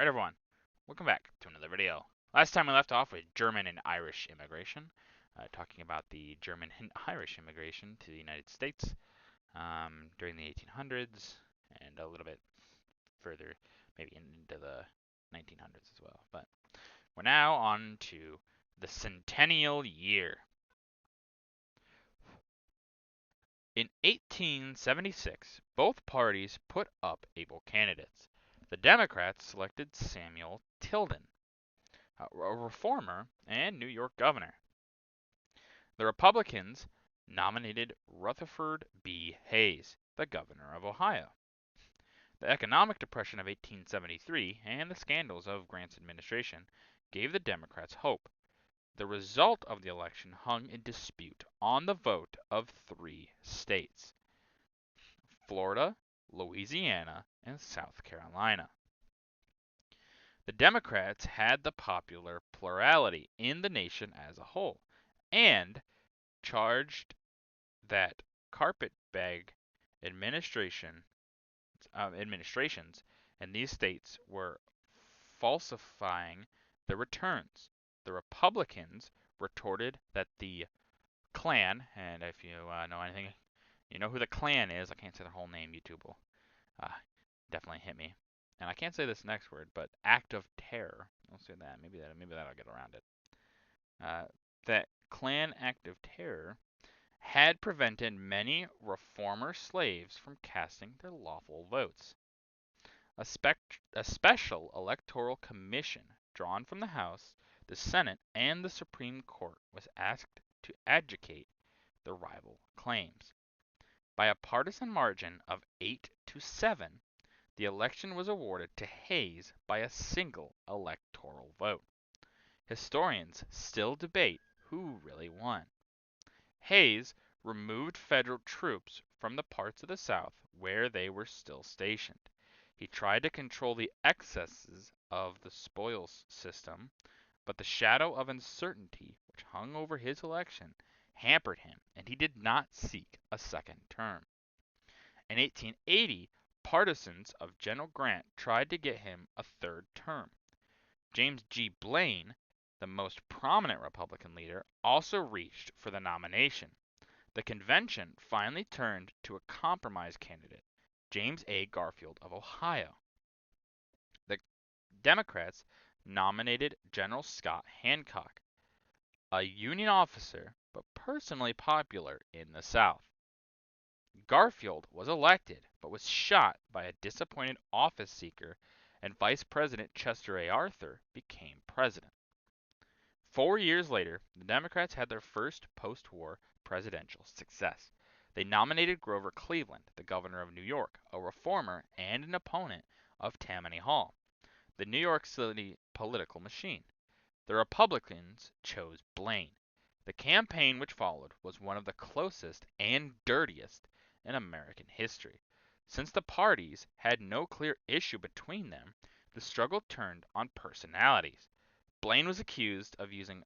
Alright everyone, welcome back to another video. Last time we left off with German and Irish immigration, talking about the German and Irish immigration to the United States during the 1800s and a little bit further, maybe into the 1900s as well. But we're now on to the centennial year. In 1876, both parties put up able candidates. The Democrats selected Samuel Tilden, a reformer and New York governor. The Republicans nominated Rutherford B. Hayes, the governor of Ohio. The economic depression of 1873 and the scandals of Grant's administration gave the Democrats hope. The result of the election hung in dispute on the vote of three states: Florida, Louisiana, and South Carolina. The Democrats had the popular plurality in the nation as a whole, and charged that carpetbag administrations in these states were falsifying the returns. The Republicans retorted that the Klan, and if you know anything, you know who the Klan is. I can't say the whole name. YouTube will definitely hit me. And I can't say this next word, but act of terror. I'll say that. Maybe that'll get around it. That Klan act of terror had prevented many reformer slaves from casting their lawful votes. A special electoral commission drawn from the House, the Senate, and the Supreme Court was asked to adjudicate the rival claims. By a partisan margin of 8-7, the election was awarded to Hayes by a single electoral vote. Historians still debate who really won. Hayes removed federal troops from the parts of the South where they were still stationed. He tried to control the excesses of the spoils system, but the shadow of uncertainty which hung over his election hampered him, and he did not seek a second term. In 1880, partisans of General Grant tried to get him a third term. James G. Blaine, the most prominent Republican leader, also reached for the nomination. The convention finally turned to a compromise candidate, James A. Garfield of Ohio. The Democrats nominated General Scott Hancock, a Union officer but personally popular in the South. Garfield was elected but was shot by a disappointed office seeker, and Vice President Chester A. Arthur became president. 4 years later, the Democrats had their first post-war presidential success. They nominated Grover Cleveland, the governor of New York, a reformer and an opponent of Tammany Hall, the New York City political machine. The Republicans chose Blaine. The campaign which followed was one of the closest and dirtiest in American history. Since the parties had no clear issue between them, the struggle turned on personalities. Blaine was accused of using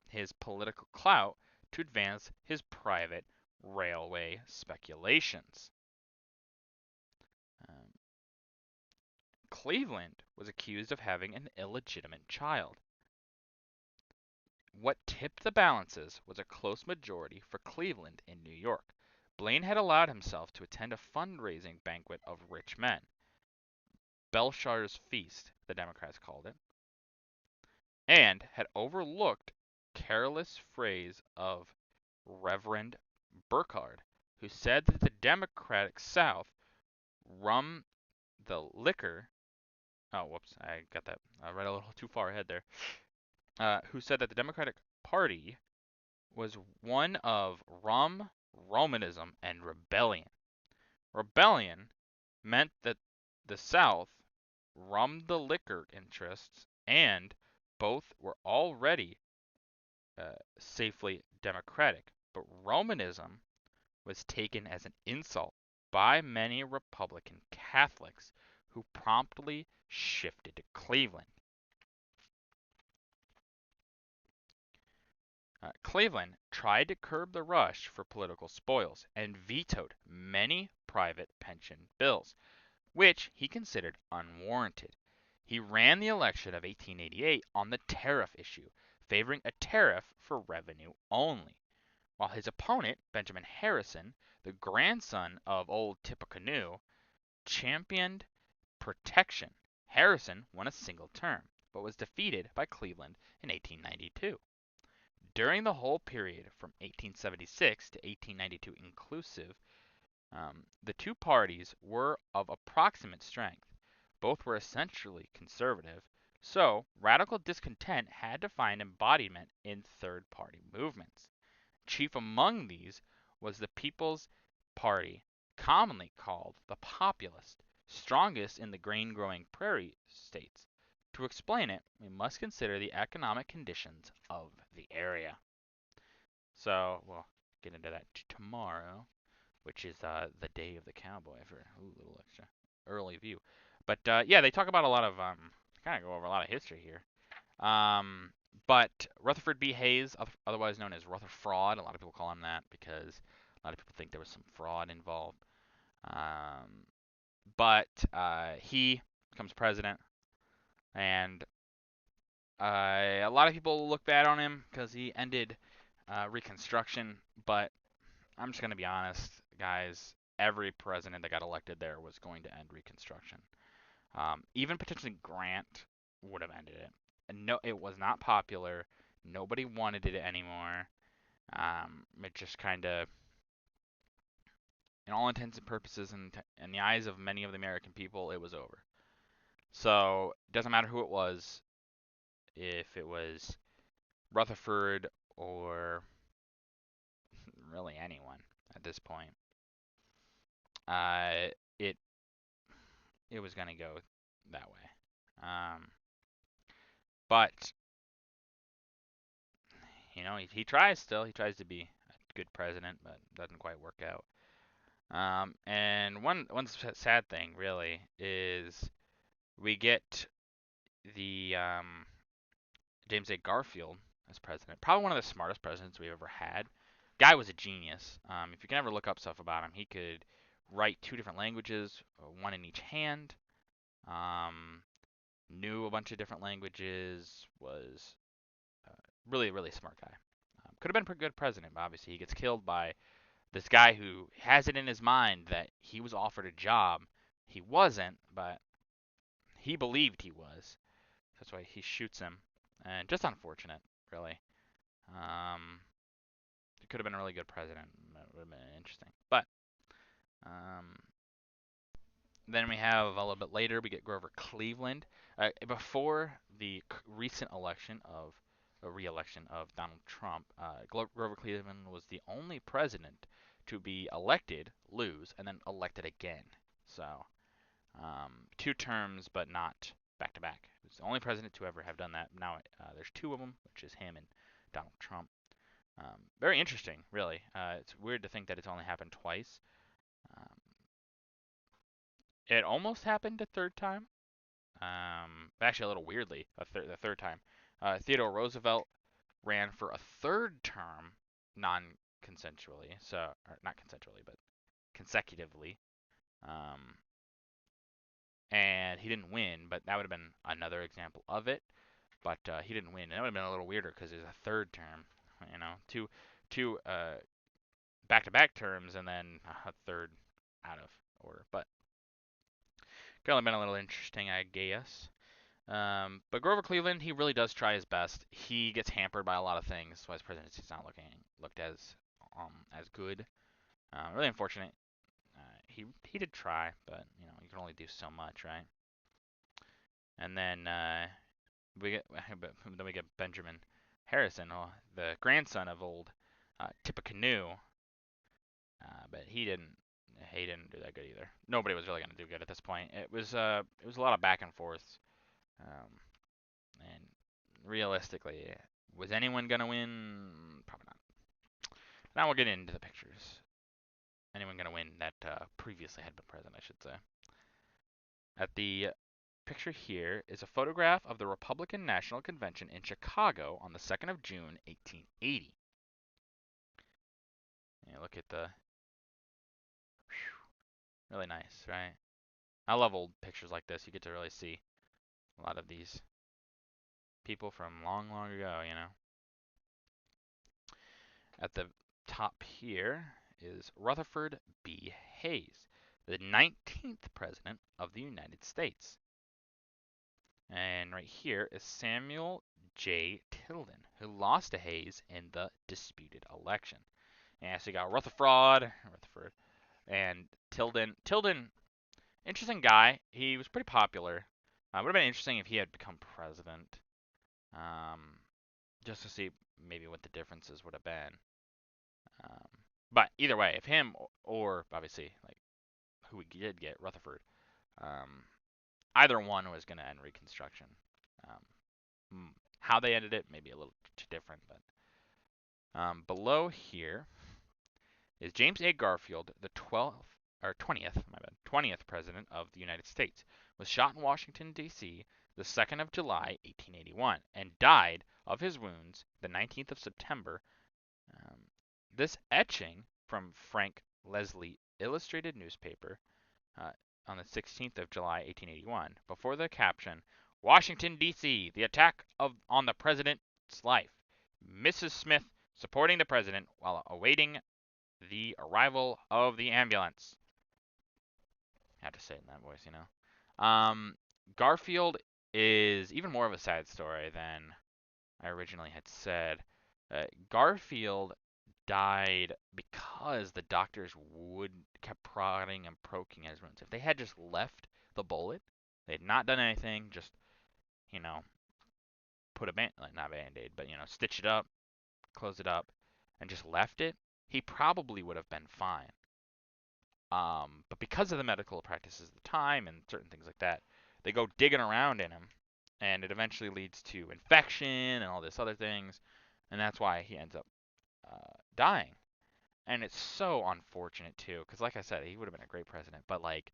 his political clout to advance his private railway speculations. Cleveland was accused of having an illegitimate child. What tipped the balances was a close majority for Cleveland in New York. Blaine had allowed himself to attend a fundraising banquet of rich men. Belshazzar's Feast, the Democrats called it, and had overlooked careless phrase of Reverend Burkhardt, who said that the Democratic South rum the liquor. Oh, whoops, I got that. I read a little too far ahead there. Who said that the Democratic Party was one of rum, Romanism, and rebellion. Rebellion meant that the South rummed the liquor interests, and both were already safely democratic. But Romanism was taken as an insult by many Republican Catholics, who promptly shifted to Cleveland. Cleveland tried to curb the rush for political spoils and vetoed many private pension bills, which he considered unwarranted. He ran the election of 1888 on the tariff issue, favoring a tariff for revenue only, while his opponent, Benjamin Harrison, the grandson of old Tippecanoe, championed protection. Harrison won a single term, but was defeated by Cleveland in 1892. During the whole period from 1876 to 1892 inclusive, the two parties were of approximate strength. Both were essentially conservative, so radical discontent had to find embodiment in third party movements. Chief among these was the People's Party, commonly called the Populist, strongest in the grain growing prairie states. To explain it, we must consider the economic conditions of the area. So, we'll get into that tomorrow, which is the day of the cowboy for a little extra early view. But yeah, they talk about a lot of kind of go over a lot of history here. Um, but Rutherford B. Hayes, otherwise known as Rutherford Fraud, a lot of people call him that because a lot of people think there was some fraud involved. But he becomes president, and a lot of people look bad on him because he ended Reconstruction. But I'm just gonna be honest, guys. Every president that got elected there was going to end Reconstruction. Even potentially Grant would have ended it. And no, it was not popular. Nobody wanted it anymore. It just kind of, in all intents and purposes, and in the eyes of many of the American people, it was over. So it doesn't matter who it was, if it was Rutherford or really anyone at this point. Uh, it it was gonna go that way. But he tries still. He tries to be a good president, but doesn't quite work out. And one sad thing really is we get the James A. Garfield as president. Probably one of the smartest presidents we've ever had. Guy was a genius. If you can ever look up stuff about him, he could write two different languages, one in each hand. Um, Knew a bunch of different languages. Was really, really smart guy. Could have been a pretty good president, but obviously he gets killed by this guy who has it in his mind that he was offered a job. He wasn't, but he believed he was. That's why he shoots him. And just unfortunate, really. He could have been a really good president. It would have been interesting. But um, then we have a little bit later, we get Grover Cleveland. Before the recent election of a re-election of Donald Trump, Grover Cleveland was the only president to be elected, lose, and then elected again. So two terms, but not back to back. He was the only president to ever have done that. Now there's two of them, which is him and Donald Trump. Very interesting, really. It's weird to think that it's only happened twice. Um, it almost happened a third time. Actually, a little weirdly, the third time. Theodore Roosevelt ran for a third term non-consensually, so or not consensually, but consecutively. Um, and he didn't win, but that would have been another example of it. But he didn't win, and that would have been a little weirder because it was a third term, two back-to-back terms, and then a third out of order. But could have been a little interesting, I guess. But Grover Cleveland, he really does try his best. He gets hampered by a lot of things. That's why his presidency's not looked as good. Really unfortunate. He did try, but you can only do so much, right? And then we get then we get Benjamin Harrison, the grandson of old Tippecanoe. But he didn't do that good either. Nobody was really going to do good at this point. It was a lot of back and forth. Um, and realistically, was anyone going to win? Probably not. Now we'll get into the pictures. Anyone going to win that previously had been president, I should say. At the picture here is a photograph of the Republican National Convention in Chicago on the 2nd of June, 1880. Yeah, look at the... Whew, really nice, right? I love old pictures like this. You get to really see A lot of these people from long, long ago, you know. At the top here is Rutherford B. Hayes, the 19th President of the United States. And right here is Samuel J. Tilden, who lost to Hayes in the disputed election. And so you got Rutherford, and Tilden. Tilden, interesting guy. He was pretty popular. Would have been interesting if he had become president, just to see maybe what the differences would have been. But either way, if him or obviously like who we did get, Rutherford, either one was going to end Reconstruction. How they ended it, maybe a little too different, but below here is James A. Garfield, the 20th President of the United States, was shot in Washington, D.C. the 2nd of July, 1881, and died of his wounds the 19th of September. This etching from Frank Leslie Illustrated Newspaper on the 16th of July, 1881, before the caption, Washington, D.C., the attack on the President's life. Mrs. Smith supporting the President while awaiting the arrival of the ambulance. I have to say it in that voice, you know. Garfield is even more of a sad story than I originally had said. Garfield died because the doctors kept prodding and poking at his wounds. If they had just left the bullet, they had not done anything, just, you know, put a not band-aid, but, you know, stitch it up, close it up, and just left it, he probably would have been fine. But because of the medical practices of the time and certain things like that, they go digging around in him, and it eventually leads to infection and all this other things, and that's why he ends up dying. And it's so unfortunate too, because like I said, he would have been a great president, but like,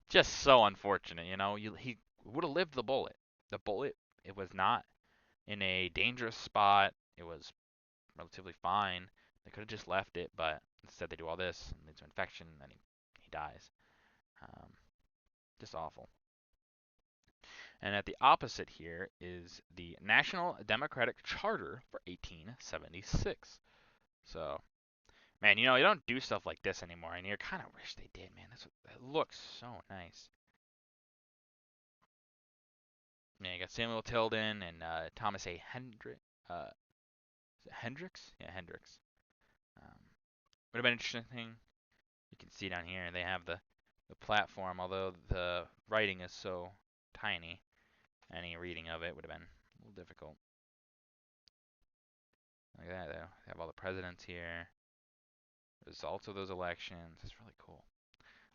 just so unfortunate, you know. He would have lived the bullet. The bullet, it was not in a dangerous spot. It was relatively fine. They could have just left it, but instead they do all this, and leads to infection, and then he dies. Just awful. And at the opposite here is the National Democratic Charter for 1876. So, man, you know, you don't do stuff like this anymore, and you kind of wish they did, man. That looks so nice. Yeah, you got Samuel Tilden and Thomas A. Hendricks? Yeah, Hendricks. Would have been interesting. You can see down here, they have the platform, although the writing is so tiny, any reading of it would have been a little difficult. Like that, though. They have all the presidents here, results of those elections. It's really cool.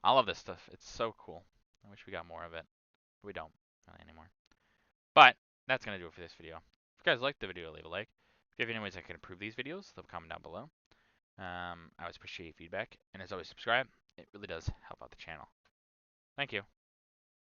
I love this stuff. It's so cool. I wish we got more of it. We don't really anymore. But that's going to do it for this video. If you guys liked the video, leave a like. If you have any ways I can improve these videos, leave a comment down below. I always appreciate feedback. And as always, subscribe. It really does help out the channel. Thank you.